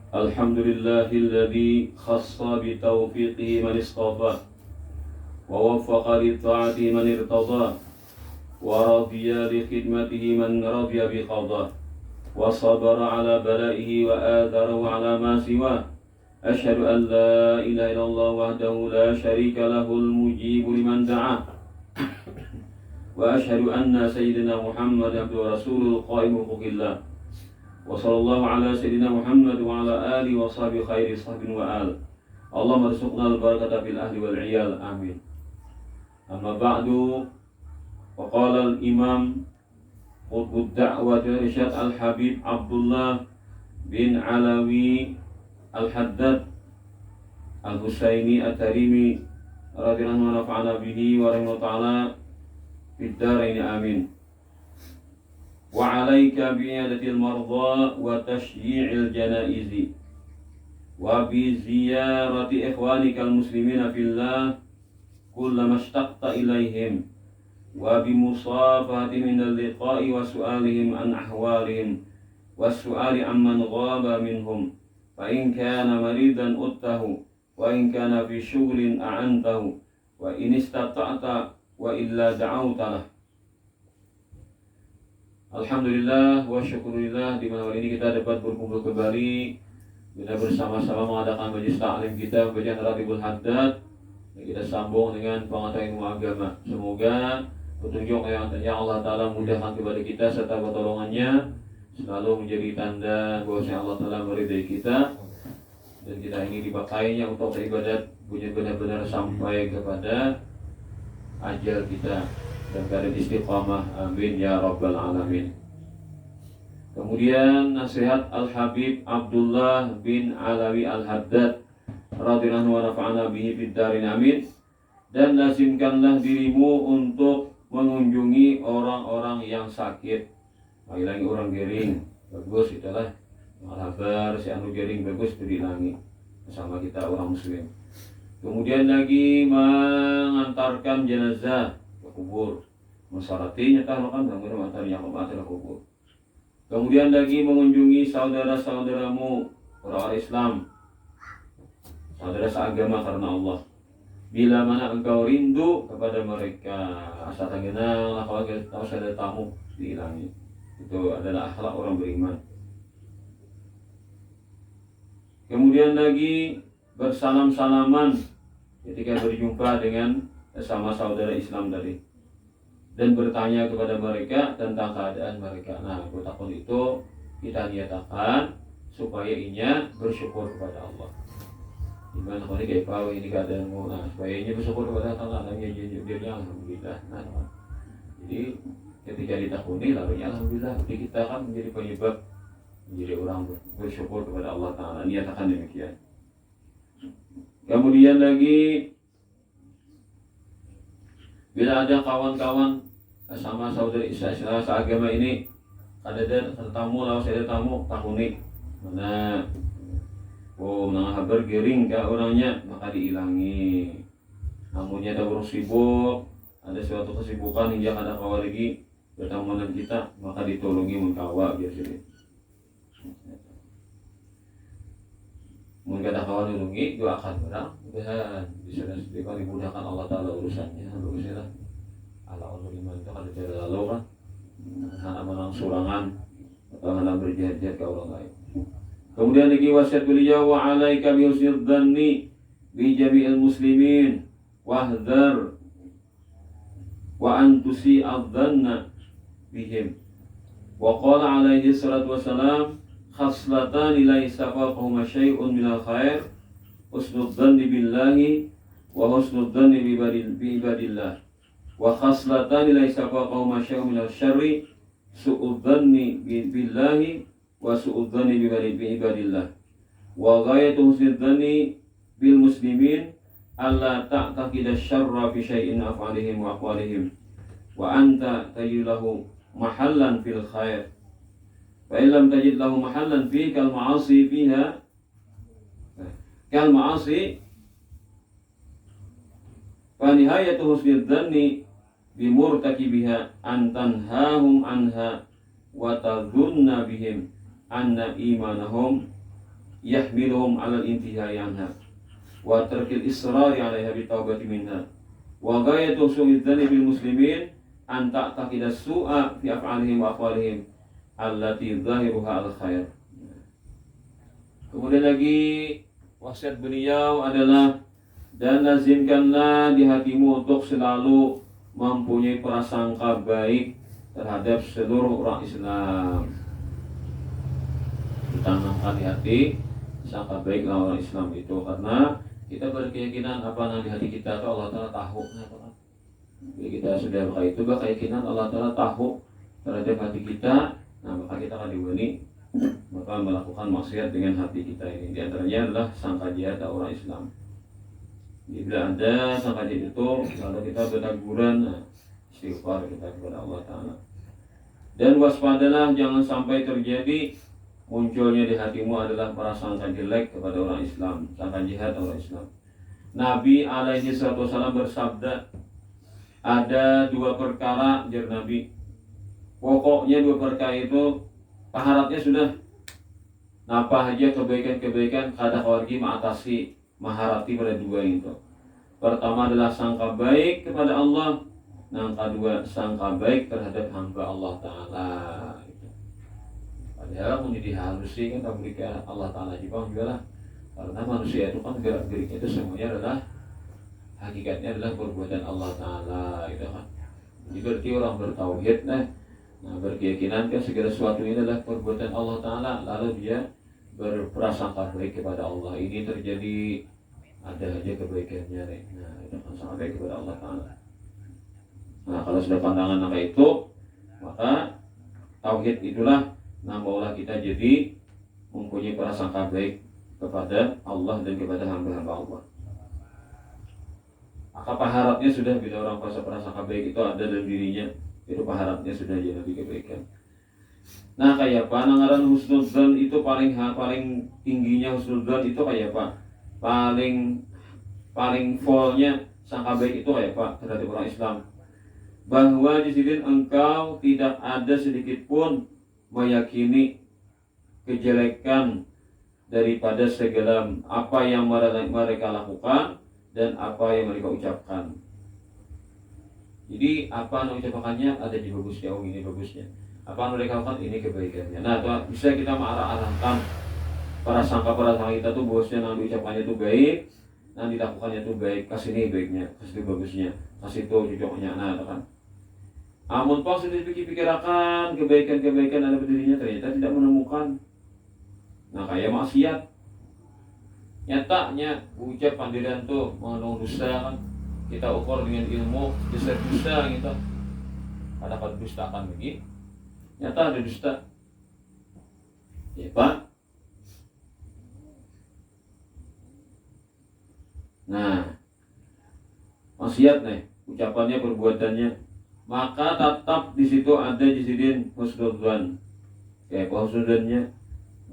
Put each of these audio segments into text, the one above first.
الحمد لله الذي خص بتوفيقه من اصطفى ووفق لطاعته من ارتضى ورضي لخدمته من رضي بقضاه وصبر على بلائه وآثره على ما سواه. أشهد أن لا إله إلا الله وحده لا شريك له المجيب لمن دعاه وأشهد أن سيدنا محمد عبده ورسوله القائم بحقوق الله وصلى الله على سيدنا محمد وعلى آله وصحبه خير صحب وآل. اللهم ارزقنا البركة في الأهل والعيال آمين. أما بعد، وقال الإمام قطب الدعوة الإرشاد الحبيب عبد الله بن علوي الحداد الحسيني التريمي رضي الله عنه ونفعنا به ورحمه تعالى في الدارين آمين. وعليك بعيادة المرضى وتشييع الجنائز وبزيارة إخوانك المسلمين في الله كلما اشتقت إليهم وبمصافحتهم عند اللقاء وسؤالهم عن أحوالهم والسؤال عمن غاب منهم، فإن كان مريضا أته وإن كان في شغل أعنته وإن استطعت وإلا دعوت له. Alhamdulillah wa syukurillah, di mana hari ini kita dapat berkumpul kembali kita bersama-sama mengadakan majelis taklim kita bacaan Ratibul Haddad yang kita sambung dengan pengetahuan ilmu agama. Semoga petunjuk yang Allah Ta'ala mudahkan kepada kita serta pertolongannya selalu menjadi tanda bahwasanya Allah Ta'ala meridai kita dan kita ini dipakainya untuk beribadat benar-benar sampai kepada ajal kita dan keadaan istiqamah, amin ya rabbal alamin. Kemudian nasihat Al-Habib Abdullah bin Alawi Al-Haddad radhiyallahu wa nafa'ana bihi fid darin amin. Dan lazimkanlah dirimu untuk mengunjungi orang-orang yang sakit. Ilangi orang gering, bagus itulah kabar si anu gering bagus itu diilangi bersama kita orang muslim. Kemudian lagi mengantarkan jenazah kubur, mensyarati nyata makan bangun matanya ke kubur. Kemudian lagi mengunjungi saudara-saudaramu orang Islam, saudara seagama karena Allah. Bila mana engkau rindu kepada mereka, asal kenal, kalau kita tahu ada tamu diilangi. Itu adalah akhlak orang beriman. Kemudian lagi bersalam-salaman ketika berjumpa dengan sesama saudara Islam tadi dan bertanya kepada mereka tentang keadaan mereka. Nah, takut itu kita niatakan supaya inya bersyukur kepada Allah. Gimana kalau ini kayak ini keadaanmu, nah supaya inya bersyukur kepada Allah, dia alhamdulillah. Nah, jadi ketika ditakuni lalu alhamdulillah, jadi kita kan menjadi penyebab menjadi orang bersyukur kepada Allah Ta'ala. Niatakan demikian. Kemudian lagi bila ada kawan-kawan sama saudara Islam seagama ini ada tamu lalu saya ada tamu takuni mana menang kabar gering ke orangnya maka diilangi. Namunnya ada urus sibuk, ada suatu kesibukan hingga ada kawan lagi bertemu dengan kita maka ditolongi mengkawa biasanya. Mungkin ada kawan nulungi doakan orang mudahan bisa sedekah dimudahkan Allah Ta'ala urusannya. Bagusnya Allah iman itu kan tidak lalu kan hanya menang surangan atau hanya berjihad-jihad ke orang lain. Kemudian lagi wasiat beliau wa alaika bi husnil dhanni bi jami'il muslimin wahdhar wa antusi adh-dhanna bihim. Wa qala alaihi salatu wassalam khaslatan la yastafaqahuma syai'un minal khair husnul dhanni billahi wa husnul dhanni bi ibadillah wa khaslatan la yastafaqahuma syai'un minal syarri su'ud dhanni billahi wa su'ud dhanni bi ibadillah wa ghayatu husnul dhanni bil muslimin alla ta'taqida syarra fi syai'in af'alihim wa aqwalihim wa anta tajidulahu mahallan fil khair fa illam tajid lahu mahallan fi kal ma'asi fiha kal ma'asi fa nihayatu husnul dhanni bimurtakibiha an tanhahum anha wa tadhunna bihim anna imanahum yahmiluhum 'ala al-intihai anha wa tarkil israri 'alaiha bitaubati minha wa ghayatu su'i dzanni bil muslimin an ta'taqida su'a fi af'alihim wa aqwalihim allati zahiruha al-khair. Kemudian lagi wasiat beliau adalah, dan lazimkanlah di hatimu untuk selalu mempunyai prasangka baik terhadap seluruh orang Islam. Ditanamkan di hati sangka baiklah orang Islam itu, karena kita berkeyakinan apa yang di hati kita itu Allah Ta'ala tahu. Jadi kita sudah itu keyakinan Allah Ta'ala tahu terhadap hati kita, nah maka kita akan diberi maka melakukan maksiat dengan hati kita ini. Di antaranya adalah sangka jahat orang Islam. Jadi bila ada sangka jahat itu, lalu kita bertaguran, istighfar kita kepada Allah Ta'ala. Dan waspadalah jangan sampai terjadi munculnya di hatimu adalah prasangka jelek kepada orang Islam, sangka jahat orang Islam. Nabi alaihi wasallam bersabda, ada dua perkara, jar Nabi, pokoknya dua perkara itu paharatnya sudah napa aja kebaikan-kebaikan kada kawargi mengatasi maharati pada dua itu. Pertama adalah sangka baik kepada Allah, yang kedua sangka baik terhadap hamba Allah Ta'ala. Padahal menjadi halusi kan berikan Allah Ta'ala juga lah, karena manusia itu kan gerak-geriknya itu semuanya adalah hakikatnya adalah perbuatan Allah Ta'ala gitu kan. Jadi berarti orang bertauhid nah berkeyakinan kan segala sesuatu ini adalah perbuatan Allah Ta'ala, lalu dia berprasangka baik kepada Allah. Ini terjadi ada aja kebaikannya nih. Nah itu kan sangat baik kepada Allah Ta'ala. Nah kalau sudah pandangan kayak itu, maka tauhid itulah namanya kita jadi mempunyai prasangka baik kepada Allah dan kepada hamba-hamba Allah. Maka paharatnya sudah bila orang prasangka baik itu ada dalam dirinya, itu paharatnya sudah jadi kebaikan. Nah kayak apa nangaran husnudzan itu paling tingginya husnudzan itu kayak apa? Paling fullnya sangka baik itu kayak apa terhadap orang Islam? Bahwa di sini engkau tidak ada sedikit pun meyakini kejelekan daripada segala apa yang mereka lakukan dan apa yang mereka ucapkan. Jadi apa yang ucapkannya ada di bagusnya, oh ini bagusnya. Apa yang mereka lakukan ini kebaikannya. Nah, bisa kita mengarahkan prasangka kita tuh bosnya yang diucapkannya itu baik, yang dilakukannya itu baik, kasih ini baiknya, kasih itu bagusnya, kasih itu cocoknya. Nah, kan. Amun pas sudah pikir-pikirkan kebaikan-kebaikan ada berdirinya ternyata tidak menemukan. Nah, kayak maksiat. Nyatanya ucap pandiran tuh mengandung dusta kan. Kita ukur dengan ilmu besar dusta gitu. Ada dusta akan begini. Nyata ada dusta. Ya Pak. Nah, maksiat nih, ucapannya, perbuatannya, maka tetap di situ ada jisidin husnudzan. Kayak husnudzannya.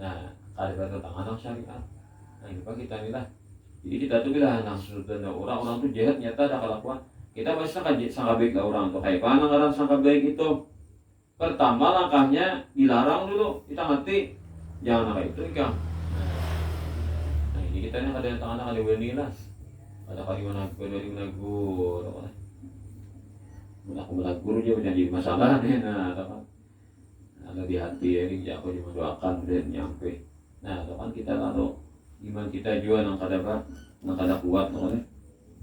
Nah, ada tentang anak syariat. Nah, ini Pak kita inilah. Jadi kita tuh bilang husnudzan orang tuh jahat nyata ada kelakuan. Kita pasti sangka baik lah orang tuh. Kayak mana orang sangka baik itu? Pertama langkahnya dilarang dulu, kita ngerti jangan kayak itu ikan. Nah ini kita nih ada tangan ada wani lah, ada kali mana menagur, menagur dia menjadi masalah nih. Nah kan ada di hati ya ini aku cuma doakan dan nyampe. Nah kan kita lalu iman kita juga nang kada kuat kan.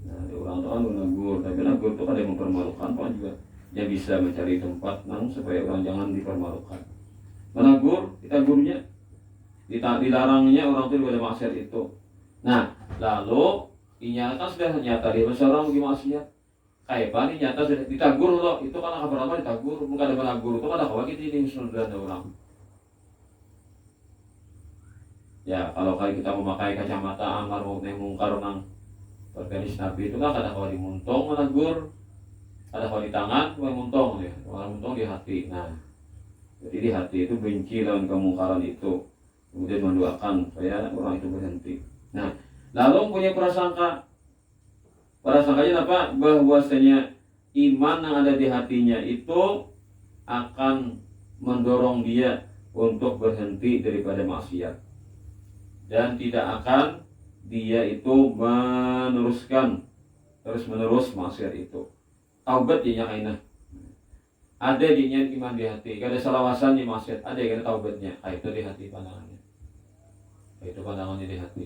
Nah orang tuh kan menagur, tapi menagur tuh kada mempermalukan kan juga. Dia bisa mencari tempat supaya orang jangan dipermalukan. Menegur, kita gurunya, dilarangnya orang itu pada maksiat itu. Nah, lalu dinyatakan sudah nyata dia orang bagi maksiat. Kayak apa nih nyata sudah ditagur loh, itu kan kabar apa ditagur, bukan ada menegur itu kan ada kawan kita ini sudah orang. Ya, kalau kali kita memakai kacamata angkar mungkar nang organisasi Nabi itu kan ada kawan dimuntung menegur. Ada kalau di tangan, kalau muntung ya, kalau muntung di hati. Nah, jadi di hati itu benci lawan kemungkaran itu, kemudian mendoakan supaya orang itu berhenti. Nah, lalu punya prasangkanya apa? Bahwasanya iman yang ada di hatinya itu akan mendorong dia untuk berhenti daripada maksiat. dan tidak akan dia itu meneruskan terus menerus maksiat itu. Taubat jadinya kainah. Ada jadinya iman di hati, kada salawasan di maksiat, ada yang taubatnya, itu di hati pandangannya. Itu pandangannya di hati.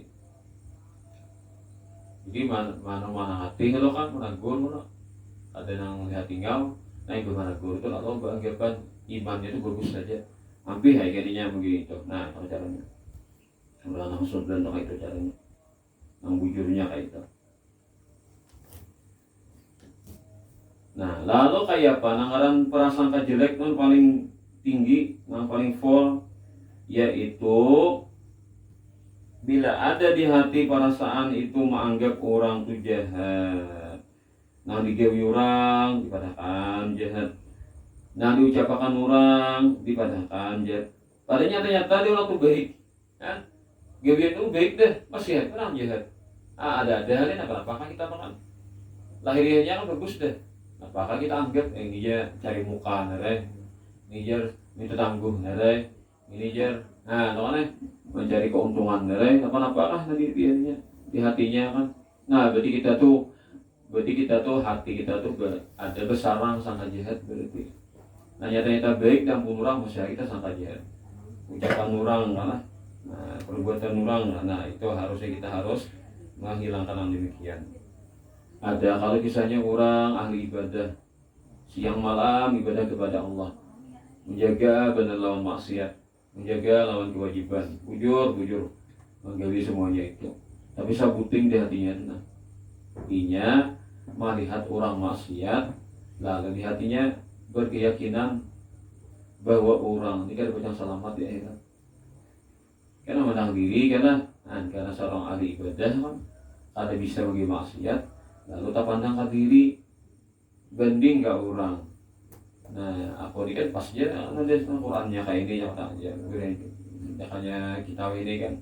Jadi mana hati kalau kan menagur mana ada yang lihat tinggal, nah itu menagur itu kalau beranggapan imannya itu bagus saja, hampir kayaknya begitu. Nah itu caranya. Udah langsung dan itu caranya, yang bujurnya kayak itu. Nah lalu kayak apa? Nanggaran prasangka jelek yang paling tinggi, yang paling full, yaitu bila ada di hati perasaan itu menganggap orang itu jahat, nah digawi orang dipadahkan jahat, nah diucapkan orang dipadahkan jahat, padahal nyata dia orang itu baik, kan? Gawian itu baik deh, masih orang jahat. Ada halnya, apakah kita makan? Lahiriahnya kan bagus deh, apakah kita anggap ini dia cari muka nere, ini dia minta tangguh nere, ini dia, nah makanya mencari keuntungan nere, apakah nanti dianya di hatinya kan? Nah berarti kita tuh hati kita tuh ada besarang sangka jahat berarti. Nah nyata baik dan pun orang masih kita sangka jahat. Ucapan orang kan? Nah perbuatan orang, nah itu harusnya kita harus menghilangkan yang demikian. Ada kalau kisahnya orang ahli ibadah, siang malam ibadah kepada Allah, menjaga benar lawan maksiat, menjaga lawan kewajiban, bujur menggali semuanya itu. Tapi sabuting di hatinya, nah inya melihat orang maksiat, lalu di hatinya berkeyakinan bahwa orang ini kan bacaan selamat di akhirat. Karena menang diri, karena seorang ahli ibadah kan ada bisa bagi maksiat, lalu tak pandang ke diri banding gak orang. Nah aku ini kan pasnya ada Qurannya kayak ini yang tanya makanya kita ini kan,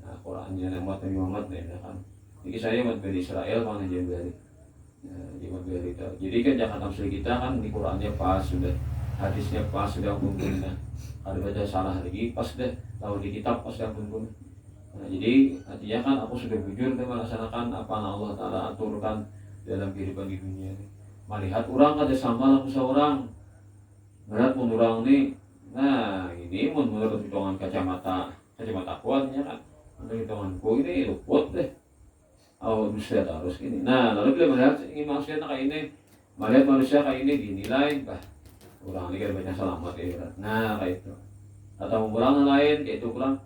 nah Qurannya nama Nabi Muhammad ya kan. Jadi saya buat dari Israel mana dia dari itu. Jadi kan jangan tafsir kita kan di Qurannya pas sudah, hadisnya pas sudah kumpul. Nah kalau baca salah lagi pas deh, tahu di kitab pas sudah kumpul. Nah, jadi artinya kan aku sudah bujur dan melaksanakan apa yang Allah Ta'ala aturkan dalam kehidupan di dunia ini. Melihat orang ada sama laku seorang, melihat pun orang ini, nah ini menurut hitungan kacamata kuatnya kan, menurut hitunganku ini luput deh. Oh manusia harus ini. Nah lalu bila melihat ingin manusia kayak ini, melihat manusia kayak ini dinilai, orang ini kan banyak selamat ya. Nah kayak itu. Atau orang lain kayak itu kurang,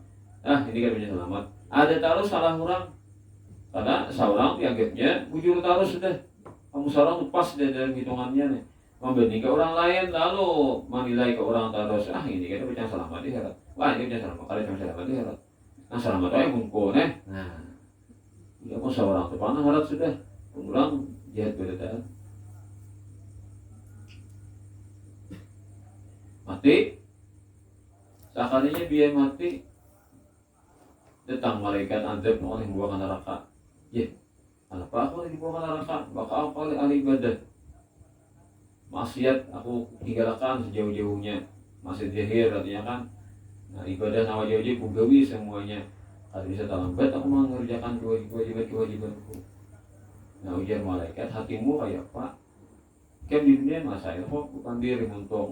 ini kan banyak selamat. Ada taruh salah orang, karena seorang dianggapnya bujur taruh sudah. Kamu seorang tuh pas dalam hitungannya nih. Membanding ke orang lain lalu menilai ke orang terus, ini kan banyak selamat di akhirat. Wah ini banyak selamat, kalian banyak selamat di akhirat. Nah selamat aja mumpul nih. Nah ya mau seorang tuh panah harap sudah pulang jahat berdata mati sekalinya biar mati datang malaikat azab oleh buah neraka. Kenapa aku dibuang neraka? Bakal aku ahli ibadah maksiat aku tinggalkan sejauh-jauhnya, masih jahir artinya kan. Nah ibadah nawa jauh-jauh bugawi semuanya. Kalau bisa terlambat aku mengerjakan kewajibanku. Nah ujar malaikat, hatimu kayak apa? Kan di dunia masa itu kok bukan diri untuk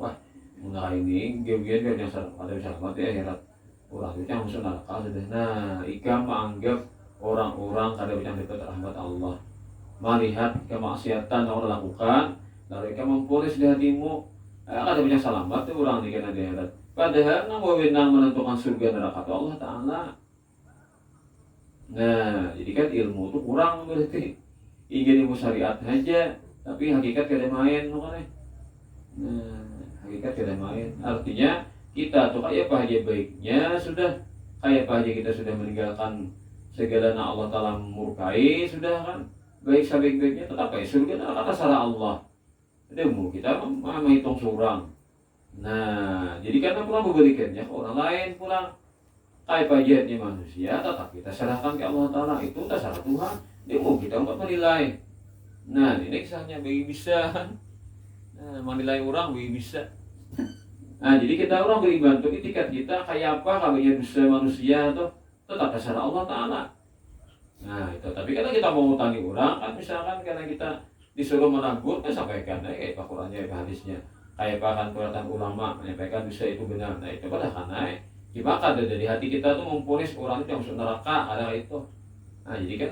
mengenai ini gebian yang ada selamat di akhirat. Orang itu yang masuk neraka sudah. Nah ikam menganggap orang-orang kada bisa dekat rahmat Allah, melihat kemaksiatan yang orang lakukan, lalu ikam mempolis di hatimu, kada bisa selamat itu orang di akhirat. Padahal nang wewenang menentukan surga neraka itu Allah Ta'ala. Nah, jadi kan ilmu itu kurang berarti. Ingin ilmu syariat aja, tapi hakikat kada main makanya. Nah, hakikat kada main. Artinya kita tuh kayak apa aja baiknya sudah, kayak apa aja kita sudah meninggalkan segala yang Allah Ta'ala murkai sudah kan. Baik sebaik-baiknya tetap ya surga kata salah Allah. Ilmu kita menghitung surang. Nah, jadi karena pulang memberikannya ke orang lain pulang. Kayak pajiatnya manusia, tetap kita serahkan ke Allah Ta'ala. Itu terserah Tuhan. Dia mau kita untuk menilai. Nah ini kisahnya bagi bisa. Nah, menilai orang bagi bisa. Nah jadi kita orang beriman tuh etikat kita kayak apa kabarnya bisa manusia tuh. tetap terserah Allah Ta'ala. Nah itu, tapi karena kita mau ngutangi orang kan, misalkan karena kita disuruh menabur, kan sampaikan kayak apa Qurannya, hadisnya, kayak apa kan perkataan ulama menyampaikan bisa itu benar. Nah itu pada karena gimana ada dari hati kita tuh memponis orang itu yang masuk neraka, ada itu. Nah jadi kan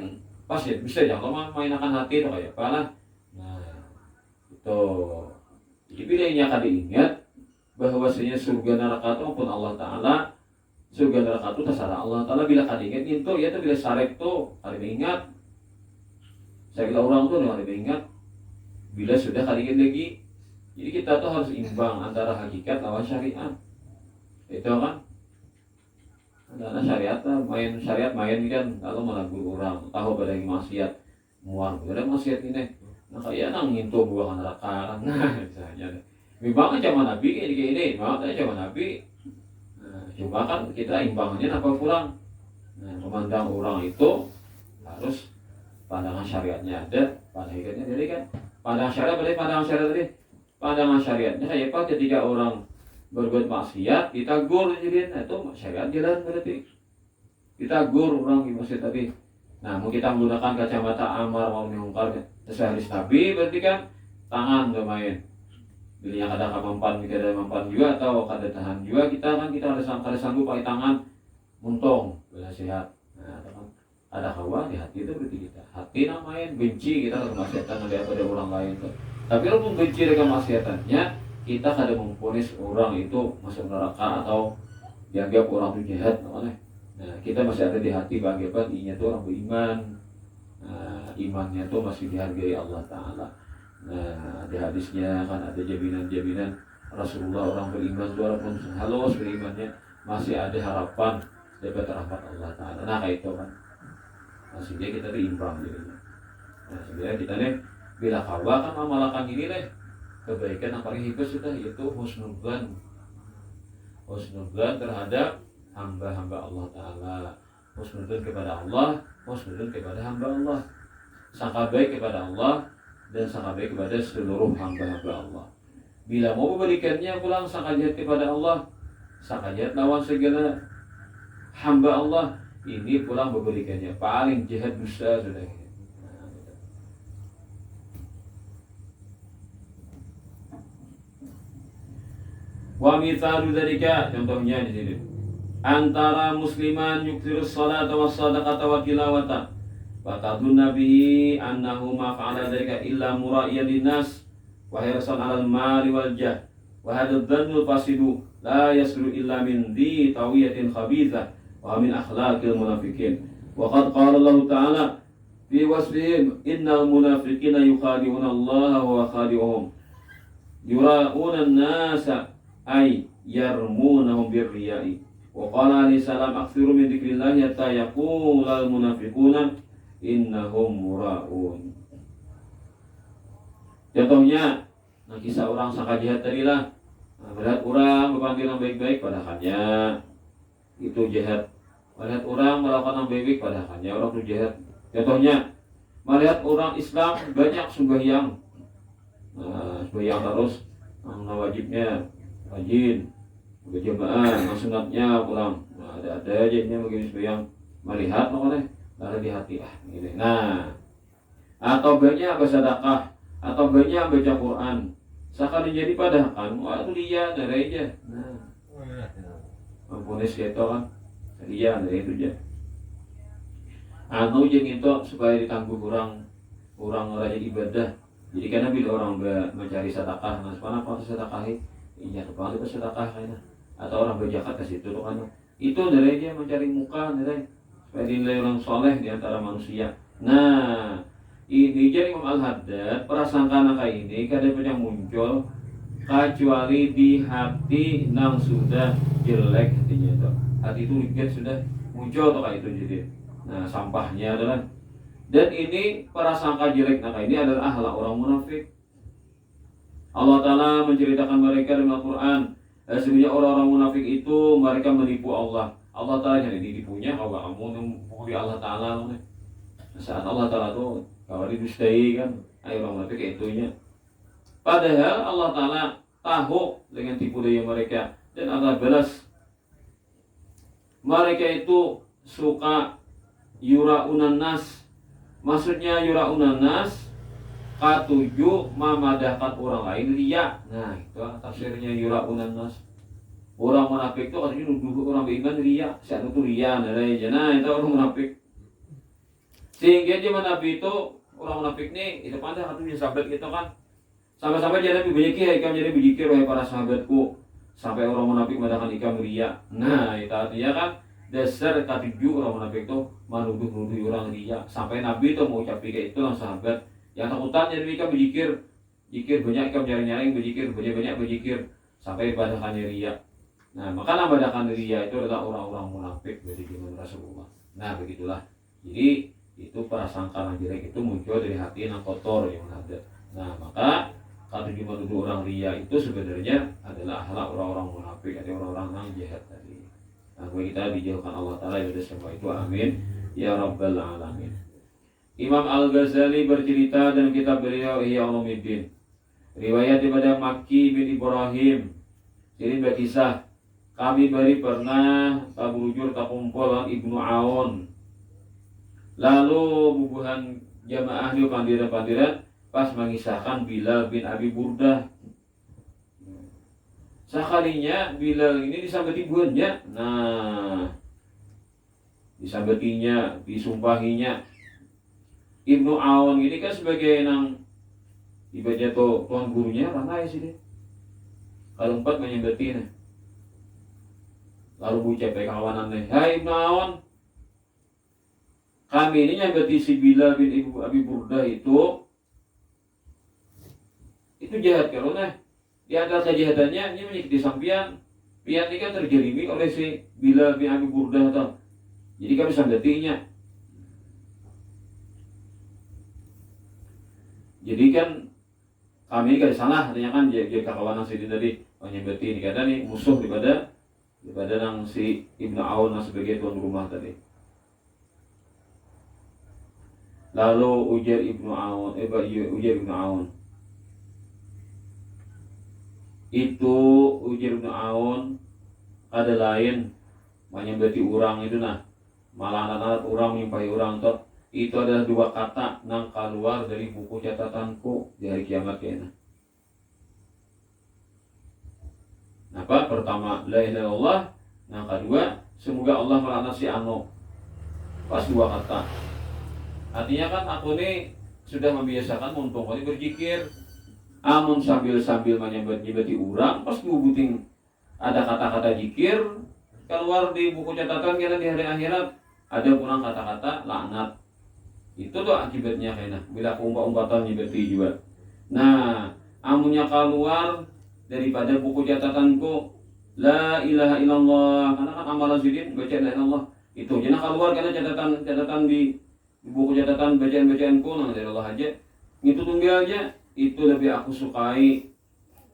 pas ya bisa jangan mainkan hati itu kayak apa lah. Nah itu jadi bedanya kan diingat bahwasanya surga neraka itu maupun Allah Ta'ala, surga neraka itu terserah Allah Ta'ala. Bila kan diingat itu ya tuh bila syarek tuh kali ingat, saya kira orang tuh kali ingat bila sudah kali ingat lagi. Jadi kita tuh harus imbang antara hakikat lawan syariat. Itu kan karena syariat main syariat main kan, kalau menagur orang tahu pada yang maksiat muar pada maksiat ini, nah kayak nang ngintu buah neraka kan. Nah misalnya memang zaman Nabi kayak ini, memang zaman Nabi. Nah, cuma kan kita imbangannya apa kurang. Nah memandang orang itu harus pandangan syariatnya ada, pandangannya jadi kan pandangan syariat berarti pandangan syariatnya kayak apa ketika orang berbuat maksiat ditegur, jadi itu syariat jalan berarti ditegur orang di masjid tadi. Nah mau kita menggunakan kacamata amar mau mengungkar sesuai hadis Nabi, berarti kan tangan gak main bila ada kemampuan, kita ada kemampuan juga atau ada tahan juga, kita kan kita ada sanggup pakai tangan muntung bila sehat. Nah kan ada hawa di hati itu berarti kita hati namanya benci kita dengan maksiatan daripada orang lain tuh. Tapi kalau benci dengan maksiatannya, kita kadang memponis orang itu masuk neraka atau dianggap orang itu jahat, namanya. Nah, kita masih ada di hati bagaimana inya itu orang beriman. Nah, imannya itu masih dihargai Allah Ta'ala. Nah, di hadisnya kan ada jaminan-jaminan Rasulullah, orang beriman itu walaupun halus berimannya masih ada harapan dapat rahmat Allah Ta'ala. Nah, kayak itu kan. Nah, sehingga kita diimbang jadinya. Nah, sebenarnya kita nih bila kawa kan amalkan ini deh kebaikan yang paling hebat sudah, yaitu husnudzan terhadap hamba-hamba Allah Ta'ala, husnudzan kepada Allah, husnudzan kepada hamba Allah, sangka baik kepada Allah dan sangka baik kepada seluruh hamba-hamba Allah. Bila mau memberikannya pulang sangka jahat kepada Allah, sangka jahat lawan segala hamba Allah, ini pulang memberikannya paling jahat dusta sudah. Wa mithalu dzalika, contohnya di sini. Antara musliman yukthirus salata was sadaqata wa tilawata. Wa tadunna bihi annahu ma fa'ala dzalika illa mura'iyan linnas wa hirsan 'alal mali wal jah. Wa hadha dzannul fasidu la yaslu illa min di tawiyatin khabithah wa min akhlaqil munafiqin. Wa qad qala Allah Ta'ala fi wasfihim innal munafiqina yukhadi'una Allah wa khadi'uhum. Yura'una an-nasa ay yarmunahum birriya'i. Wa qala alaihi salam akthiru min dzikrillah hatta yaqulal munafiquna innahum mura'un. Contohnya nah kisah orang sangka jahat tadi lah. Nah, melihat orang berpanggil yang baik-baik padahalnya itu jahat. Melihat orang melakukan yang baik-baik padahalnya orang itu jahat. Contohnya melihat orang Islam banyak sembahyang. Nah, sembahyang terus wajibnya rajin, berjamaah, sunatnya pulang. Nah, ada aja ini begini yang melihat makanya lalu di hati ini. Nah, atau banyak bersedekah, atau banyak baca Quran. Sekali jadi padahal waktu dia dari aja. Nah, mempunyai itu kan, dia dari itu aja. Anu jeng itu supaya ditangguh orang rajin ibadah. Jadi karena bila orang mencari sedekah, nah sepanjang apa sedekahi? Iya, kalau itu sedekah kayaknya. Atau orang berzakat ke situ tuh kan. Itu dari dia mencari muka, dari supaya dinilai orang soleh di antara manusia. Nah, ini jadi Imam Al-Haddad prasangka kayak ini kadang yang muncul kecuali di hati nang sudah jelek hatinya itu. Hati itu lihat sudah muncul tuh kayak itu jadi. Nah, sampahnya adalah dan ini prasangka jelek nah ini adalah akhlak orang munafik. Allah Ta'ala menceritakan mereka dalam Al-Quran. Sebenarnya orang-orang munafik itu mereka menipu Allah. Allah Ta'ala jadi ditipunya kalau kamu memukuli Allah Ta'ala. Saat Allah Ta'ala itu kalau didustai kan, ayo orang munafik kayak itunya. Padahal Allah Ta'ala tahu dengan tipu daya mereka dan akan balas. Mereka itu suka yuraunan nas. Maksudnya yuraunan nas, katujuh memadahkan orang lain riya. Nah, itu tafsirnya yuraunan nas. Orang munafik itu katanya nuduh orang beriman riya, siapa itu riya, nah itu orang munafik. Sehingga dia Nabi itu orang munafik nih, itu pandang katanya sahabat gitu kan. Sampai-sampai dia Nabi banyak ya ikam jadi berzikir wahai para sahabatku. Sampai orang munafik mengatakan ikam riya. Nah, itu artinya kan dasar katujuh orang munafik itu menuduh orang riya. Sampai Nabi itu mau ucap kayak itu orang sahabat yang takutan jadi ikam berzikir, zikir banyak ikam nyari-nyari berzikir, banyak berzikir sampai pada riya. Nah, maka nambahkan riya itu adalah orang-orang munafik dari zaman Rasulullah. Nah, begitulah. Jadi itu prasangka yang jelek itu muncul dari hati yang kotor yang ada. Nah, maka kalau menuduh orang riya itu sebenarnya adalah akhlak orang-orang munafik atau orang-orang yang jahat tadi. Nah, kita dijauhkan Allah Taala dari semua itu. Amin ya rabbal alamin. Imam Al-Ghazali bercerita dalam kitab beliau Ihya Ulumuddin. Riwayat daripada Makki bin Ibrahim. Jadi berkisah kami bari pernah taburujur takumpul Ibnu Aun. Lalu bubuhan jamaah di pandiran-pandiran pas mengisahkan Bilal bin Abi Burdah. Sekalinya Bilal ini disambati buahnya. Nah, disambatinya, disumpahinya. Ibnu Aun ini kan sebagai nang ibadah tuan gurunya mana ya sih dia? Kalau empat menyambatinya. Lalu bucap kawanan nih, hai Ibnu Aun, kami ini nyambati si Bilal bin Abi Burdah itu jahat kalau nah di antara kejahatannya ini menyakiti sampian. Pian ini kan terjerimi oleh si Bilal bin Abi Burdah atau jadi kami sambatinya. Jadi kan kami ini kan salah, artinya kan dia kawanan si tadi menyambati ini karena nih musuh daripada nang si Ibnu Aun sebagai tuan rumah tadi. Lalu ujar Ibnu Aun, itu ujar Ibnu Aun ada lain menyambati orang itu nah malah anak-anak orang menyimpahi orang toh itu adalah dua kata nang keluar dari buku catatanku di hari kiamat kena. Apa? Pertama, la ilaha illallah. Yang kedua, semoga Allah melaknat si Ano. Pas dua kata. Artinya kan aku ini sudah membiasakan muntung kali berzikir. Amun sambil menyambati orang, pas diubuting ada kata-kata zikir keluar di buku catatan kita di hari akhirat ada kurang kata-kata laknat. Itu tuh akibatnya kayaknya bila umpatan nyebati juga. Nah, amunnya keluar daripada buku catatanku la ilaha illallah karena kan amalan sidin baca la ilaha illallah itu jangan keluar karena catatan di buku catatan bacaan-bacaanku nang dari Allah aja itu tunggal aja itu lebih aku sukai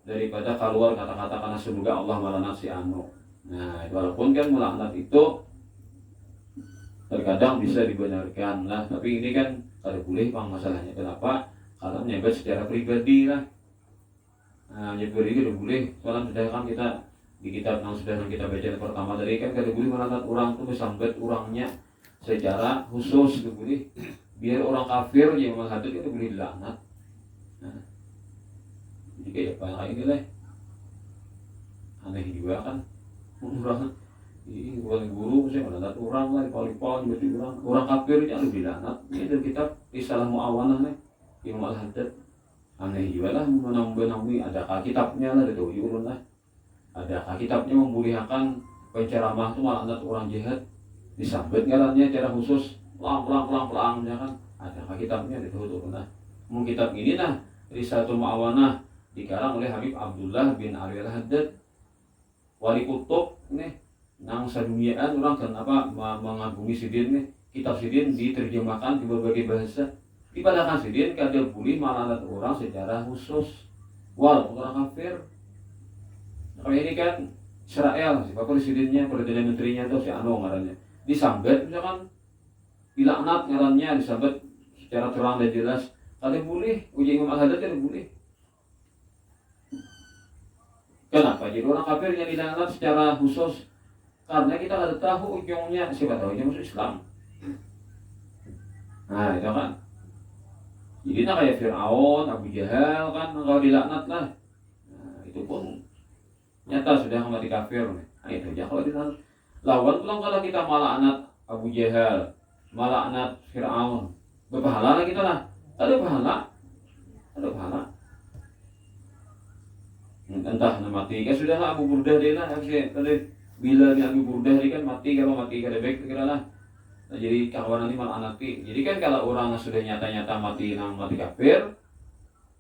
daripada keluar kata-kata karena semoga Allah melaknat si Anu. Nah, walaupun kan melaknat itu terkadang bisa dibenarkan lah, tapi ini kan kalau boleh bang masalahnya kenapa? Kalau menyebut secara pribadi lah. Nah, nyebut ini udah boleh. Soalnya sudah kan kita di kitab yang sudah kita baca pertama tadi kan kalau boleh melaknat orang tuh sambat orangnya secara khusus itu boleh. Biar orang kafir yang menghadap itu boleh dilaknat. Nah, jadi kayak apa ini lah. Aneh juga kan orang guru saya melaknat orang lah pal-pal berarti orang kafir itu lebih dilaknat. Ini dari kitab Risalah Mu'awanah nih Imam Al-Haddad. Aneh juga lah menambah ada kitabnya lah itu urun lah. Ada kitabnya membolehkan penceramah itu melaknat orang jahat disambut ngarannya secara khusus pelang ya kan. Ada kitabnya itu urun lah. Kitab ini nah Risalatul Mu'awanah dikarang oleh Habib Abdullah bin Ali Al-Haddad wali kutub nih nang saduniaan orang kenapa mengagumi sidin nih kitab sidin diterjemahkan di berbagai bahasa dipadakan sidin kada boleh melaknat orang secara khusus walaupun orang kafir. Nah, ini kan Israel siapa presidennya perdana menterinya atau si Ano ngarannya disambat misalkan dilaknat ngarannya disambat secara terang dan jelas kada boleh uji Imam Al-Haddad kada boleh. Kenapa? Jadi orang kafir yang dilaknat secara khusus Karena kita ada tahu ujungnya, siapa tahu ujungnya masuk Islam. Nah itu kan. Jadi kayak Fir'aun, Abu Jahal kan kalau dilaknat lah. Nah, itu pun nyata sudah mati kafir. Nah itu aja kalau dilaknat. Lawan pulang kalau kita malaknat Abu Jahal, malaknat Fir'aun, berpahala lah kita lah. Ada pahala, ada pahala. Entah mati, kan sudah lah Abu Burdah dia lah. Tadi bila dia Abu Burdah dia kan mati, kalau mati kada baik kira lah. Nah, jadi kawan ini malah anati. Jadi kan kalau orang sudah nyata-nyata mati kafir,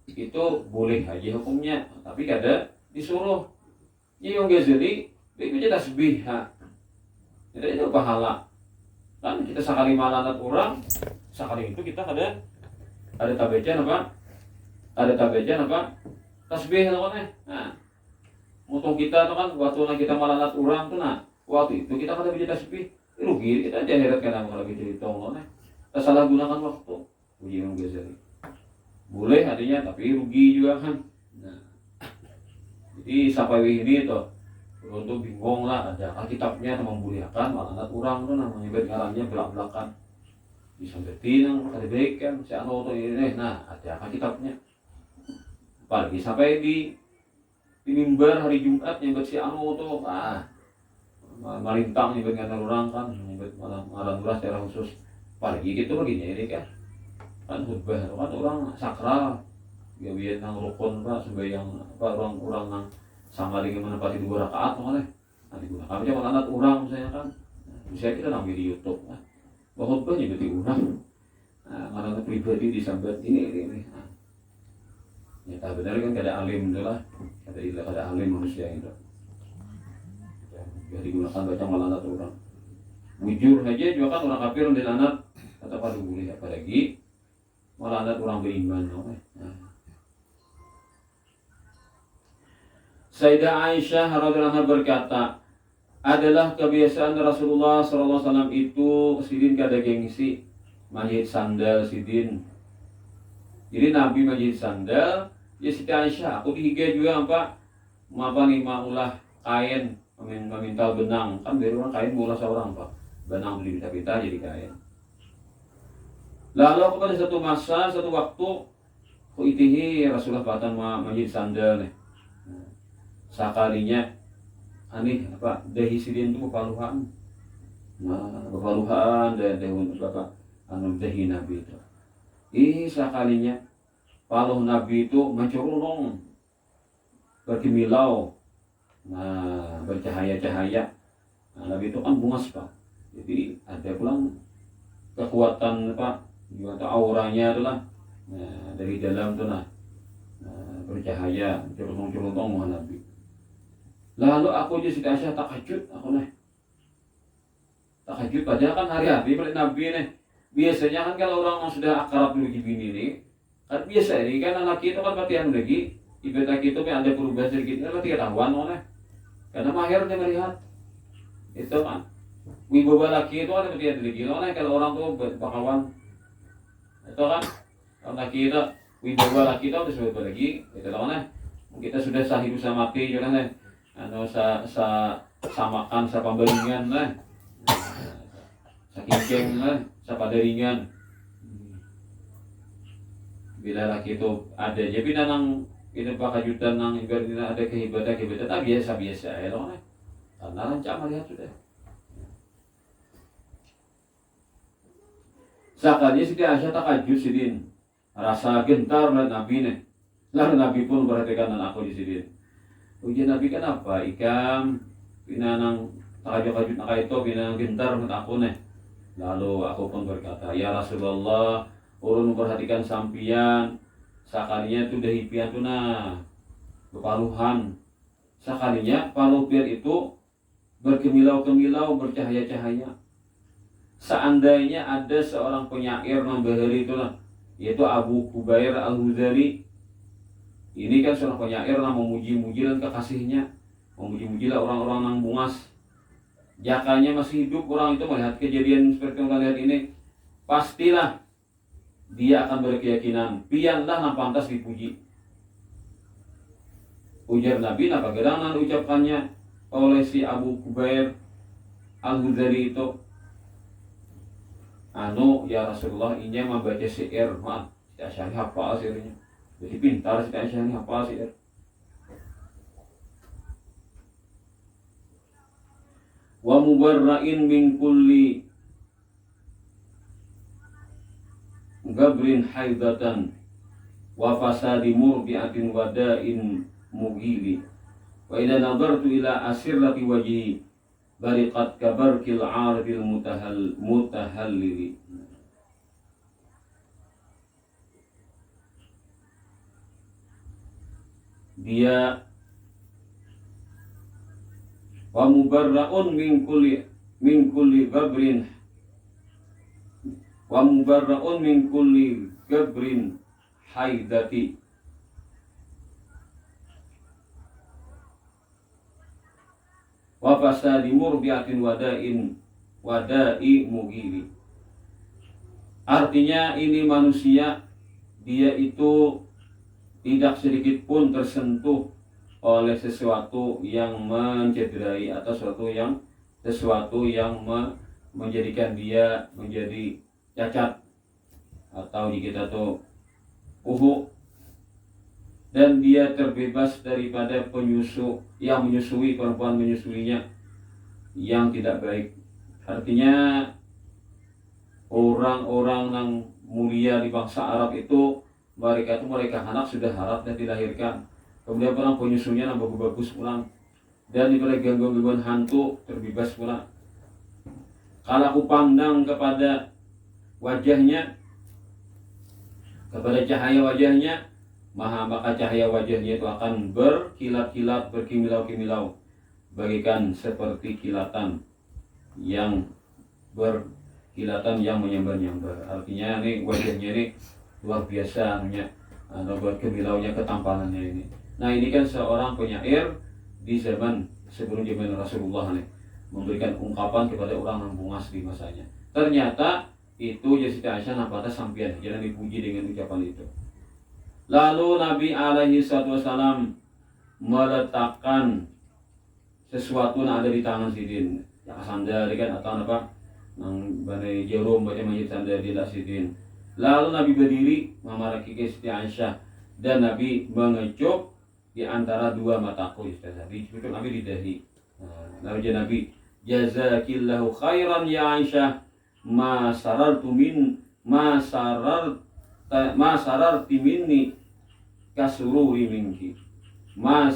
itu boleh aja hukumnya, tapi kada disuruh. Jadi yang Ghazali itu jadi tasbih, jadi itu pahala. Kan kita sekali malanat orang, sekali itu kita ada tabejan apa? Ada tabejan apa? Tasbih namanya. Nah, mutung kita tuh kan waktu kita malanat orang tuh waktu itu kita kada bisa tasbih. Rugi kita aja heret kadang kalau gitu ditolong kita salah gunakan waktu. Uji Imam Ghazali boleh artinya tapi rugi juga kan. Nah, jadi sampai ini tuh untuk bingung lah, ada kitabnya memuliakan malah orang tuh namanya ngarannya belak-belakan disampetin yang baik kan si anu tuh ini. Nah ada kitabnya apalagi sampai di mimbar hari Jumat nyebut si anu tuh marintang nyebut dengan orang kan, nyebut malam ulah secara khusus pagi gitu begini ini kan khutbah kan orang sakral biar nang rukun pak sembahyang apa orang nang sama dengan menepati 2 rakaat mana nanti guna kami cuma anak orang misalnya kan bisa kita nang di YouTube kan khutbah nyebut orang mana pribadi disambat ini nyata benar kan kada alim itu lah kada alim manusia itu ya digunakan baca malanat orang. Bujur aja juga kan orang kafir yang dilanat kata pada boleh apalagi malanat orang beriman. Nah. Sayyidah Aisyah radhiyallahu anha berkata, adalah kebiasaan Rasulullah SAW itu sidin kada gengsi majid sandal sidin. Jadi Nabi majid sandal, ya Siti Aisyah aku dihiga juga apa nih maulah kain memintal benang kan biar orang kain bola seorang pak benang beli kita jadi kain. Lalu aku pada satu masa satu waktu ku itihi Rasulullah batan majid sandal nih sakalinya aneh apa dahi sidin itu bepaluhan bepaluhan dan bapak anu dahi Nabi itu sakalinya paluh Nabi itu mencurulung berkimilau bercahaya-cahaya. Nabi itu kan bungas pak, jadi ada pulang kekuatan pak, juga auranya itulah dari dalam tuh bercahaya curung-curung Nabi. Lalu aku jadi Siti Aisyah takjub aku takjub padahal kan hari-hari balik Nabi nih. Biasanya kan kalau orang yang sudah akrab dulu gini nih, kan biasa ini kan laki itu kan latihan lagi ibadah itu kan ada perubahan sedikit kan ketahuan karena mahir dia melihat itu kan wibawa laki itu ada dia lagi kalau orang tuh bakawan itu kan kalau laki itu wibawa laki itu harus wibawa lagi itu lah kita sudah sah hidup sama mati juga nih samakan sa pambalingan lah sa kinceng lah sa padaringan bila laki itu ada jadi nanang itu pakajutan nang ibaratnya ada kehebatan biasa ya loh karena rancang melihat sudah sakali Siti Aisyah takajud sidin rasa gentar melihat Nabi nih lalu Nabi pun perhatikan aku di sidin ujian Nabi kan apa ikam pinanang takajud nak itu pinanang gentar melihat aku nih lalu aku pun berkata ya Rasulullah ulun memperhatikan sampian sakalinya itu dahipian itu kepaluhan sakalinya paluh biar itu berkemilau-kemilau bercahaya-cahaya seandainya ada seorang penyair membahari itu yaitu Abu Kubair Al-Huzali ini kan seorang penyair memuji-muji dan kekasihnya memuji-mujilah orang-orang yang bungas jakanya masih hidup orang itu melihat kejadian seperti yang kalian lihat ini pastilah dia akan berkeyakinan pianlah yang pantas dipuji. Ujar Nabi apa gerangan ucapannya oleh si Abu Kubair Al-Ghazali itu ya Rasulullah ini membaca syair, maaf Siti Aisyah ini hafal syairnya, jadi pintar Siti Aisyah ini hafal syair. Wa mubarra'in min kulli gabrin haidatan wa fasadi murdi'atin wada'in mugili wa idza nadartu ila asirrati wajhi bariqat kabarkil 'arifil mutahallili. Dia wa mubarra'un min kulli gabrin wa mubarra'un min kulli gabrin haidati wa fasadi murbiatin wada'i mugili. Artinya ini manusia, dia itu tidak sedikit pun tersentuh oleh sesuatu yang mencederai atau sesuatu yang menjadikan dia menjadi cacat atau di kita tuh dan dia terbebas daripada yang menyusui, perempuan menyusuinya yang tidak baik. Artinya orang-orang yang mulia di bangsa Arab itu mereka anak sudah harap dan dilahirkan, kemudian orang penyusunya yang bagus pulang, dan diberi gangguan hantu terbebas pulang. Kalau aku pandang kepada wajahnya, kepada cahaya wajahnya, maka cahaya wajahnya itu akan berkilat-kilat, berkimilau-kimilau, bagaikan seperti kilatan yang menyambar-nyambar. Artinya ini wajahnya ini luar biasa, atau berkimilaunya, ketampanannya ini. Nah, ini kan seorang penyair di zaman sebelum zaman Rasulullah nih, memberikan ungkapan kepada orang yang bungas di masanya. Ternyata itu Siti Aisyah napata sampian, jangan dipuji dengan ucapan itu. Lalu Nabi alaihi wasallam meletakkan sesuatu yang ada di tangan Sidin, yang sandal kan, atau apa yang bani jarum baca majid sandal di Sidin. Lalu Nabi berdiri memaraki Siti Aisyah dan Nabi mengecup di antara dua mataku. Nabi di dahi. Lalu Nabi, jazakillahu khairan ya Aisyah, ma sararti minni kasururi minki. Ma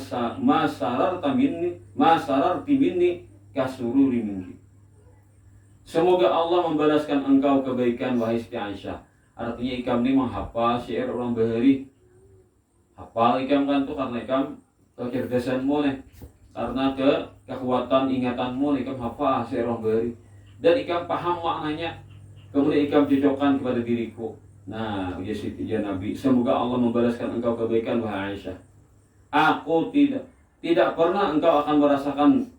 sararti minni kasururi minki. Semoga Allah membalaskan engkau kebaikan wahai Siti Aisyah. Artinya ikam ini menghafal syair orang Bahari. Hafal ikam kan tuh karena ikam kecerdasanmu nih, karena kekuatan ingatanmu nih, ikam hafal syair orang Bahari. Dan ikam paham maknanya, kemudian ikam cocokkan kepada diriku. Nah, ya Nabi, semoga Allah membalaskan engkau kebaikan wahai Aisyah. Aku tidak pernah engkau akan merasakan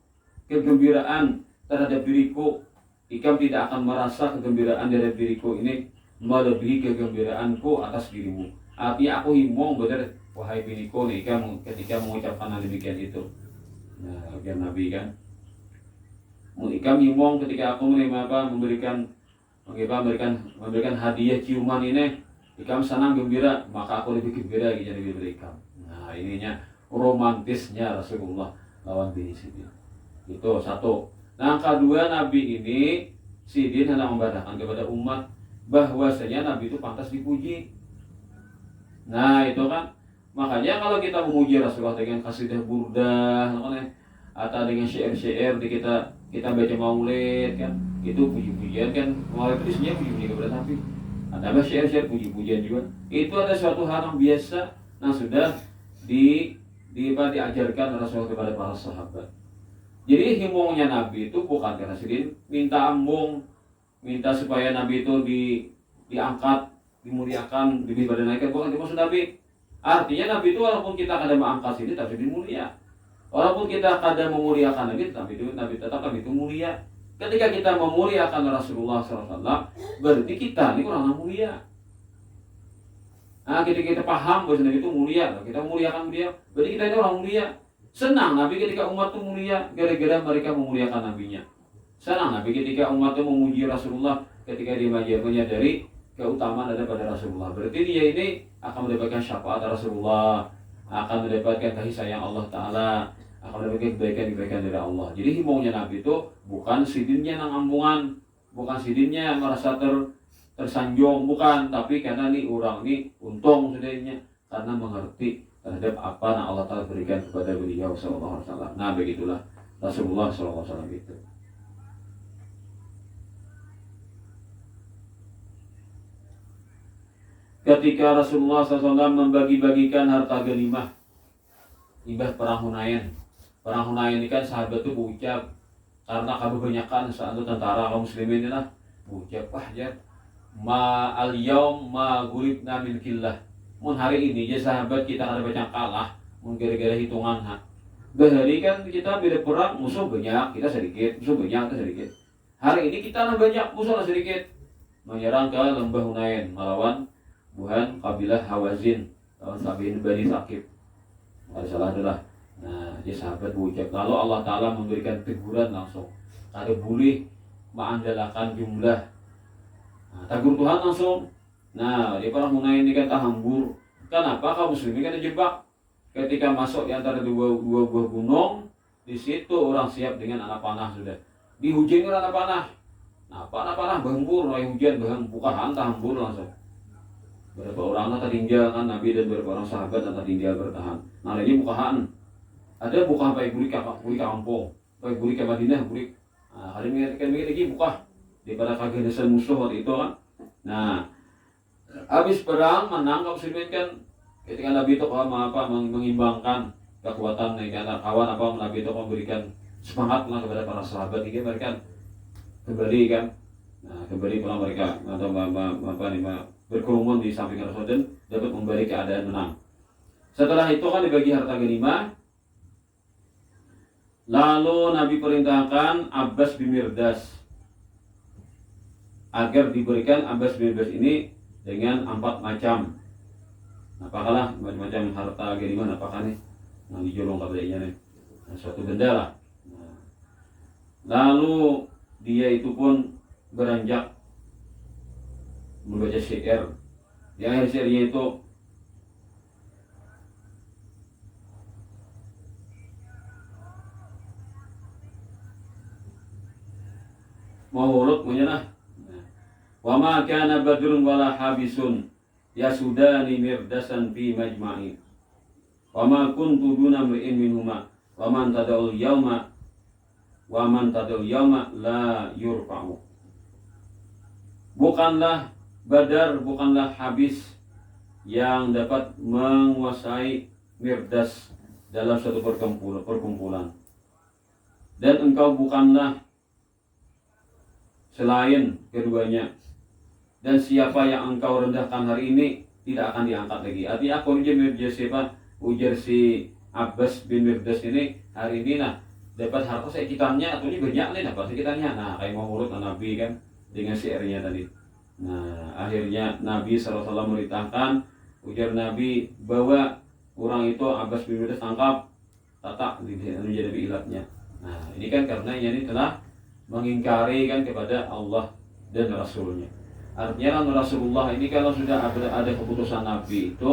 kegembiraan terhadap diriku. Ikam tidak akan merasa kegembiraan terhadap diriku ini melebihi kegembiraanku atas dirimu. Artinya aku himong benar wahai biniku nih, ketika mengucapkan hal demikian itu. Nah, biar Nabi kan, ikam himong ketika aku memberikan hadiah ciuman ini, ikam senang gembira, maka aku lebih gembira jadi diberikan. Nah, ininya romantisnya Rasulullah lawan bini Sidin. Itu satu. Nah, kedua, Nabi ini Sidin hendak membacakan kepada umat bahwasanya Nabi itu pantas dipuji. Nah, itu kan makanya kalau kita memuji Rasulullah dengan qasidah burdah atau dengan syair-syair di kita baca maulid kan, itu puji-pujian kan. Maulid itu sebenarnya puji-pujian kepada Nabi. Ada syair-syair puji-pujian juga. Itu ada suatu hal yang biasa yang sudah diajarkan Rasulullah kepada para sahabat. Jadi himbauannya Nabi itu bukan karena Sidin minta ambung, minta supaya Nabi itu diangkat, dimuliakan, lebih pada naikkan, bukan itu maksud Nabi. Artinya Nabi itu walaupun kita kadang mengangkat Sidin tapi dimulia. Walaupun kita kadang memuliakan Nabi tetap Nabi itu mulia. Ketika kita memuliakan Rasulullah SAW, berarti kita ini orang yang mulia. Nah, ketika kita paham bahwa Nabi itu mulia, kita memuliakan dia, berarti kita ini orang mulia. Senang Nabi ketika umat itu mulia, gara-gara mereka memuliakan Nabinya. Senang Nabi ketika umat itu memuji Rasulullah, ketika dia menyadari keutamaan ada pada Rasulullah. Berarti dia ini akan mendapatkan syafaat Rasulullah, akan mendapatkan kasih sayang Allah Ta'ala, akan mendapatkan kebaikan-kebaikan dari Allah. Jadi himbaunya Nabi itu bukan sidinnya nang ampungan, bukan sidinnya merasa tersanjung, bukan, tapi karena ini orang ini untung sudahnya karena mengerti terhadap apa yang Allah Ta'ala berikan kepada beliau sallallahu alaihi wasallam. Nah begitulah Rasulullah sallallahu alaihi wasallam itu. Ketika Rasulullah SAW membagi-bagikan harta ganimah ibadah perang Hunain. Perang Hunain ini kan sahabat itu berucap karena kebanyakan saat itu tentara kaum muslimin lah berucap ya ma al yaum ma gulibna min killah. Mun hari ini aja sahabat kita ada banyak kalah, mun gara-gara hitungan ha. Bahari kan kita beda perang musuh banyak, kita sedikit, musuh banyak, kita sedikit. Hari ini kita banyak, musuh sedikit. Menyerang ke lembah Hunain melawan buhan kabilah Hawazin lawan Sabihin Bani Saqib. Ada salah adalah. Nah, dia sahabat berucap lalu Allah Ta'ala memberikan teguran langsung. Ada boleh mengandalkan jumlah. Nah, tegur Tuhan langsung. Nah, di perang Hunain ini kan hambur. Kenapa kaum muslimin kan terjebak ketika masuk di antara dua buah gunung, di situ orang siap dengan anak panah sudah. Dihujani oleh anak panah. Nah, panah berhembur, hujan buka hantar hambur langsung. Beberapa orang tertinggal kan Nabi dan beberapa orang sahabat yang tertinggal bertahan. Nah lagi bukaan. Ada buka baik bulik kampung, baik bulik ke Madinah bulik. Nah kali ini kan lagi buka daripada keganasan musuh waktu itu kan. Nah habis perang menang kaum muslimin kan ketika Nabi itu mengimbangkan kekuatan karena kawan Nabi itu memberikan semangat kepada para sahabat ini mereka kembali kan. Nah kembali pulang mereka atau berkerumun di samping Rasul dan dapat memberi keadaan menang. Setelah itu kan dibagi harta ganimah. Lalu Nabi perintahkan Abbas bin Mirdas agar diberikan Abbas bin Mirdas ini dengan 4 macam. Apakah macam-macam harta ganimah apakah nih? Nah dijolong kabelnya nih. Nah, suatu benda lah. Nah, lalu dia itu pun beranjak membaca syair. Di akhir syairnya itu mau urut menyerah. Wa ma kana badrun wala habisun yasudani mirdasan fi majma'i. Wa ma kuntu duna mri'in minhuma wa man tad'ul yawma la yurfa'u. Bukanlah Badar, bukanlah habis yang dapat menguasai Mirdas dalam suatu perkumpulan. Dan engkau bukanlah selain keduanya. Dan siapa yang engkau rendahkan hari ini tidak akan diangkat lagi. Artinya aku ujar si Abbas bin Mirdas ini hari ini dapat harta sekitarnya atau ini banyak nih dapat sekitarnya. Nah kayak mau urut Nabi kan dengan syairnya tadi. Nah akhirnya Nabi SAW merintahkan ujar Nabi bahwa orang itu Abbas bin Mirdas tangkap tatak menjadi ilatnya. Nah ini kan karena ini telah mengingkari kan kepada Allah dan Rasulnya. Artinya kan Rasulullah ini kalau sudah ada keputusan Nabi itu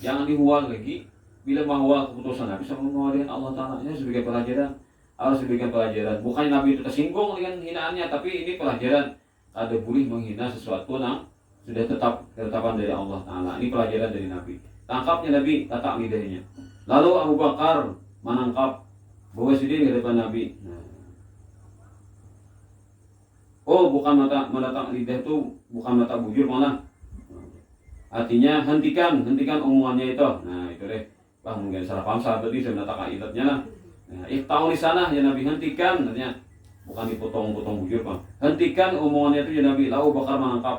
jangan dihual lagi. Bila menghwal keputusan Nabi sama dengan Allah Ta'ala ini sebagai pelajaran, harus diberikan pelajaran. Bukan Nabi itu tersinggung dengan hinaannya, tapi ini pelajaran. Ada boleh menghina sesuatu yang sudah ketetapan dari Allah Ta'ala. Ini pelajaran dari Nabi. Tangkapnya Nabi, tatak lidahnya. Lalu Abu Bakar menangkap bawa sendiri ke depan Nabi. Oh bukan mata lidah itu bukan mata bujur malah. Artinya hentikan omongannya itu. Nah itu deh. Wah mungkin salah paham sahabat ini saya menatakan ilatnya lah. Nah, tahu di sana ya Nabi hentikan artinya bukan dipotong-potong bujur Pak. Hentikan omongannya itu ya Nabi. Lalu Abu Bakar menangkap.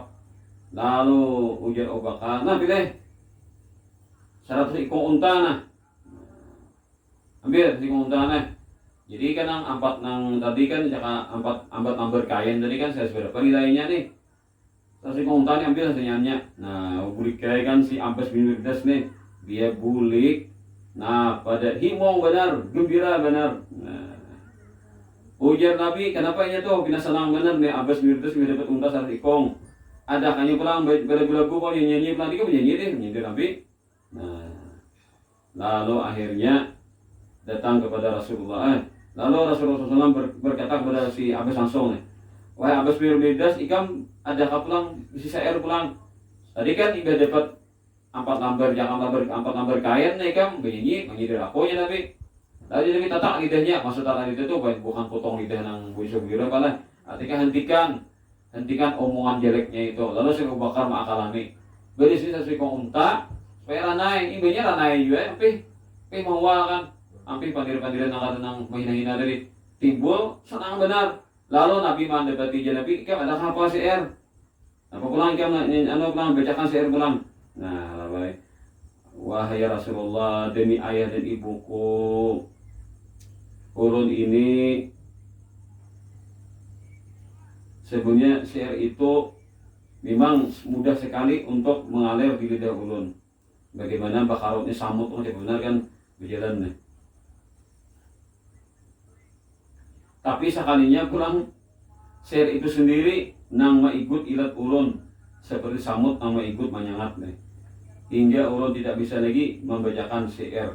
Lalu ujar Abu Bakar, nah pilih 100 ekor unta nah. Ambil ekor unta nah. Jadi kan yang tadi kan ambat kain tadi kan saya seberapa nilainya nih. 100 ekor unta nih ambil hasilnya. Nah, bulik kain kan si Abbas bin Mirdas nih. Dia bulik. Nah, pada himau benar, gembira benar. Nah, Ujar Nabi, kenapa ini tuh kena senang bener nih Abbas bin Mirdas dapat unta 100 ikong. Ada kanyu pulang belagu kok nyanyi pulang dia menyanyi Nabi. Nah, lalu akhirnya datang kepada Rasulullah. Lalu Rasulullah SAW berkata kepada si Abbas langsung nih, wahai Abbas bin Mirdas, ikam ada pulang sisa air pulang. Tadi kan iba dapat 4 lembar kain nih ikam menyanyi dari aponya Nabi. Lalu Nabi tatak lidahnya, maksud tatak lidah itu bukan potong lidah nang busuk gitu apalah. Artinya hentikan omongan jeleknya itu. Lalu si Abu Bakar ma'akalami beri sisa sekong unta supaya ranai, ibanya ranai juga, tapi mau kan, ampi pandir-pandiran nang mahina-hina dari timbul senang benar. Lalu Nabi mendapati Nabi, ikam ada apa syair? Apa pulang ikam pulang bacakan syair pulang. Nah, lalu wahai Rasulullah, demi ayah dan ibuku, ulun ini sebenarnya syair itu memang mudah sekali untuk mengalir di lidah ulun. Bagaimana bakarotnya samut itu benar kan berjalan nih. Tapi sekalinya pulang syair itu sendiri nang ikut ilat ulun seperti samut nang ikut menyangat nih. Hingga ulun tidak bisa lagi membacakan syair.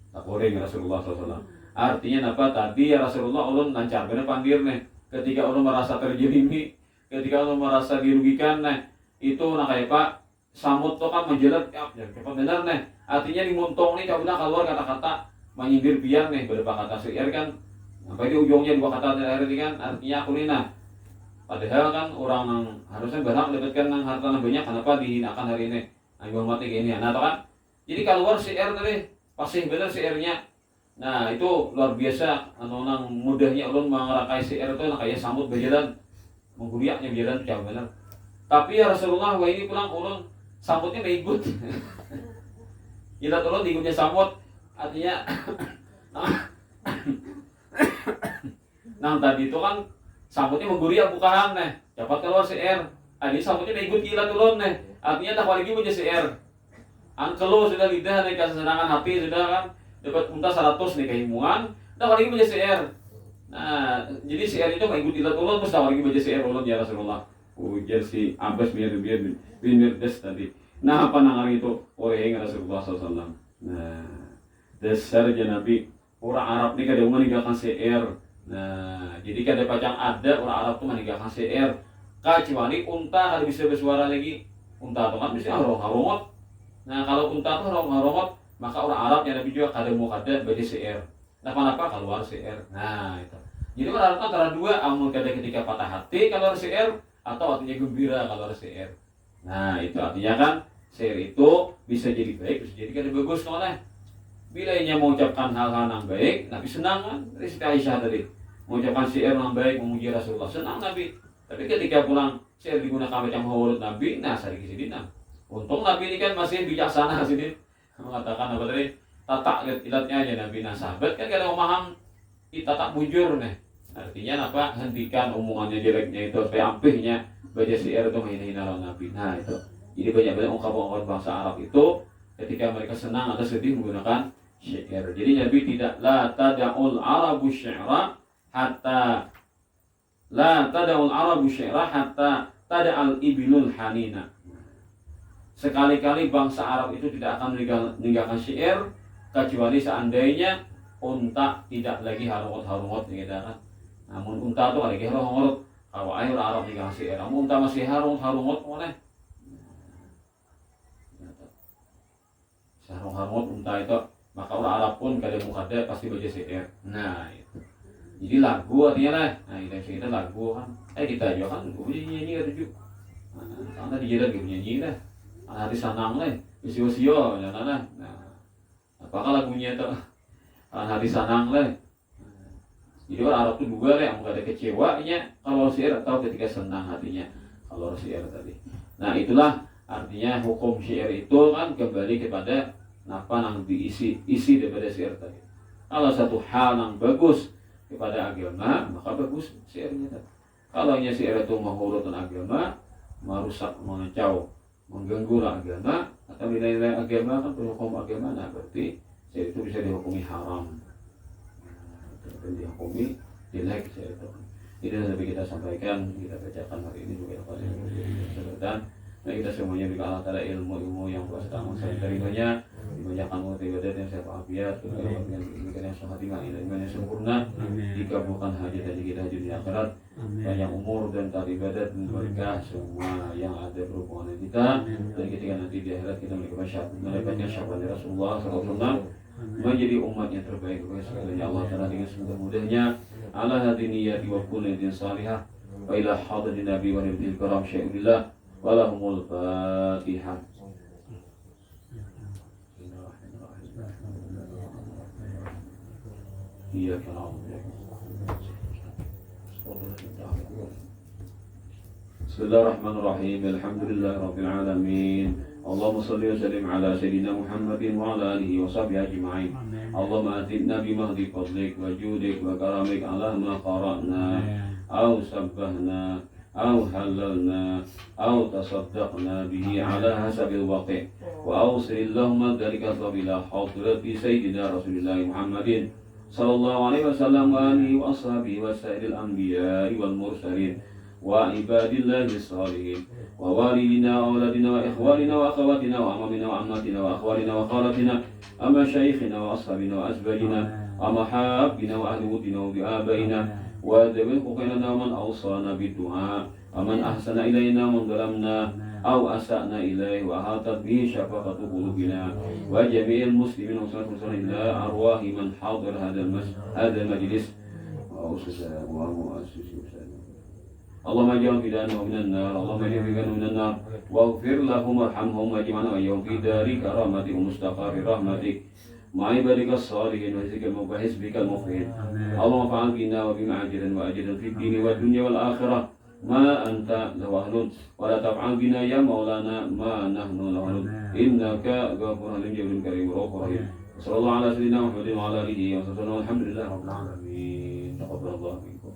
Tak boleh Rasulullah SAW. Artinya apa? Tadi ya Rasulullah ulun lancar benar pandir nih. Ketika ulun merasa terjerimi, ketika ulun merasa dirugikan nih, itu nak kayak Pak samut tuh kan menjelat ya cepat benar nih. Artinya dimuntong nih kalau keluar kata-kata menyindir biar nih beberapa kata syair kan. Sampai di ujungnya 2 kata terakhir ini kan artinya aku lina. Padahal kan orang yang harusnya berhak mendapatkan harta yang banyak, kenapa dihinakan hari ini? Ayo mati gini ya. Nah, kan? Jadi keluar syair tadi pasti benar syairnya. Nah, itu luar biasa nang mudahnya ulun mengerakai syair itu kayak samut berjalan mengguriaknya berjalan jauh benar. Tapi ya Rasulullah wah ini pulang ulun samutnya ikut. Gila ulun ikutnya samut artinya nah tadi itu kan sambutnya mengguriak bukan nih dapat keluar CR ini sambutnya ikut gila ulun nih artinya tak lagi punya CR angkelo sudah lidah nih kesenangan hati sudah kan dapat unta 100 nih kehimungan tak lagi punya CR. Nah jadi CR itu ikut gila ulun terus tak lagi punya CR ulun ya Rasulullah. Ujar si Abbas bin Mirdas tadi. Nah apa nangar itu oleh Rasulullah SAW. Nah dasar Nabi orang Arab ini kadang meninggalkan CR. Nah, jadi kada pacang ada orang Arab tuh meninggalkan CR. Kecuali unta kalau bisa bersuara lagi. Unta itu kan bisa harong-harongot. Nah, kalau unta itu harong-harongot, maka orang Arab yang Nabi juga kada mau kada baca CR. Nah, kenapa keluar CR? Nah, itu. Jadi orang Arab antara dua, amun kada ketika patah hati kalau CR atau artinya gembira kalau CR. Nah, itu artinya kan CR itu bisa jadi baik, bisa jadi kada bagus soalnya. Bila ia mengucapkan hal-hal yang baik, Nabi senang kan? Dari Siti Aisyah tadi mengucapkan syair yang baik, memuji Rasulullah, senang Nabi. Tapi ketika pulang syair digunakan macam huruf Nabi, nah sari kesidina. Untung Nabi ini kan masih bijaksana sini mengatakan apa tadi? Tatak ilatnya aja Nabi. Nah sahabat kan kada memaham kita tak bujur nih. Artinya apa? Hentikan omongannya jeleknya itu supaya ampihnya baca syair itu menghina-hina Nabi. Nah itu. Jadi banyak-banyak ungkapan-ungkapan bangsa Arab itu ketika mereka senang atau sedih menggunakan syair. Jadi Nabi tidak la tada'ul arabu syaira hatta tada'al ibilul hanina. Sekali-kali bangsa Arab itu tidak akan meninggalkan syair kecuali seandainya unta tidak lagi harungot-harungot gitu kan. Namun unta itu lagi harungot kalau air Arab meninggalkan syair. Namun unta masih harungot boleh. Harungot unta itu maka orang Arab pun kada mukada pasti baca syair. Nah itu. Jadi lagu artinya lah. Nah kita lagu kan. Kita juga kan punya nyanyi ada juga. Karena di jalan kita nyanyi lah. Hari sanang lah. Usio-usio ya lah. Nah apakah lagunya itu? Hari sanang lah. Jadi orang Arab itu juga lah yang ada kecewanya kalau syair atau ketika senang hatinya kalau syair tadi. Nah itulah artinya hukum syair itu kan kembali kepada apa yang diisi daripada syair tadi. Kalau satu hal yang bagus kepada agama maka bagus syairnya tadi. Kalau syair itu menghurutkan agama, merusak, mengacau, mengganggu agama atau nilai-nilai agama kan berhukum agama, nah berarti syair itu bisa dihukumi haram. Dihukumi jelek itu. Itu yang kita sampaikan, kita bacakan hari ini juga dan kita semuanya juga Allah Ta'ala ilmu yang sedang saya terimanya dibanyakan multi ibadat yang saya afiat dengan yang sehat iman yang sempurna dikabulkan hajat kita di akhirat banyak umur dan tali ibadat berkah semua yang ada berhubungan dengan kita dan ketika nanti di akhirat kita mendapatkan syafaat Rasulullah SAW menjadi umat yang terbaik sebenarnya Allah Ta'ala dengan semudah-mudahnya ala hadiniyati wa kulli din salihah wa ila hadarin nabi wa nabiil karam syai'ulillah walahumul fatihah. Iya kan. Bismillahirrahmanirrahim. Alhamdulillahirabbil alamin. Allahumma shalli wa sallim ala sayyidina Muhammadin wa ala alihi wa sahbihi ajma'in. Allahumma atina bi mahdi fadlik wa judik wa karamik ala ma qara'na aw sabbahna aw halalna aw tasaddaqna bihi ala hasabil waqi' wa awsil Allahumma dhalika ila hadrati sayyidina Rasulillah Muhammadin sallallahu alaihi wasallam wa alihi wa ashabihi wa sairil anbiya'i wal mursalin wa ibadillahi salihin wa walidina wa auladina wa ikhwanina wa akhawatina wa amamina wa ammatina wa akhwalina wa khalatina wa masyayikhina wa ashabina wa azwajina wa mahabbina wa ahli wuddina wa bi'abaina wa dhawil huquqina wa man awsana bid-du'a wa man ahsana ilayna man zalamna aw asa'na ilayhi wa hatat bihi syafaqatu qulubina wa jami'il muslimin wa sallallahu ila arwahi man hadir hadal majlis wa ususana wa mu'assisina Allahumma ja'al fidana minan nar Allahumma ja'al fidana minan nar waghfir lahum warhamhum waj'alna wa yawm fi dari karamati wa mustaqarri rahmatik ma'i barika salihin wa zikr mubahis bikal mufid Allahumma fa'al bina wa bima ajiran wa ajiran fi dini wa dunya wal akhirah ma anta lawahlun wa la taf'al bina ya maulana ma nahnu lawahlun innaka ghafurun halim jalil karim rahim sallallahu ala sayyidina Muhammadin wa ala alihi wa sahbihi alhamdulillah rabbil alamin taqabbalallahu minkum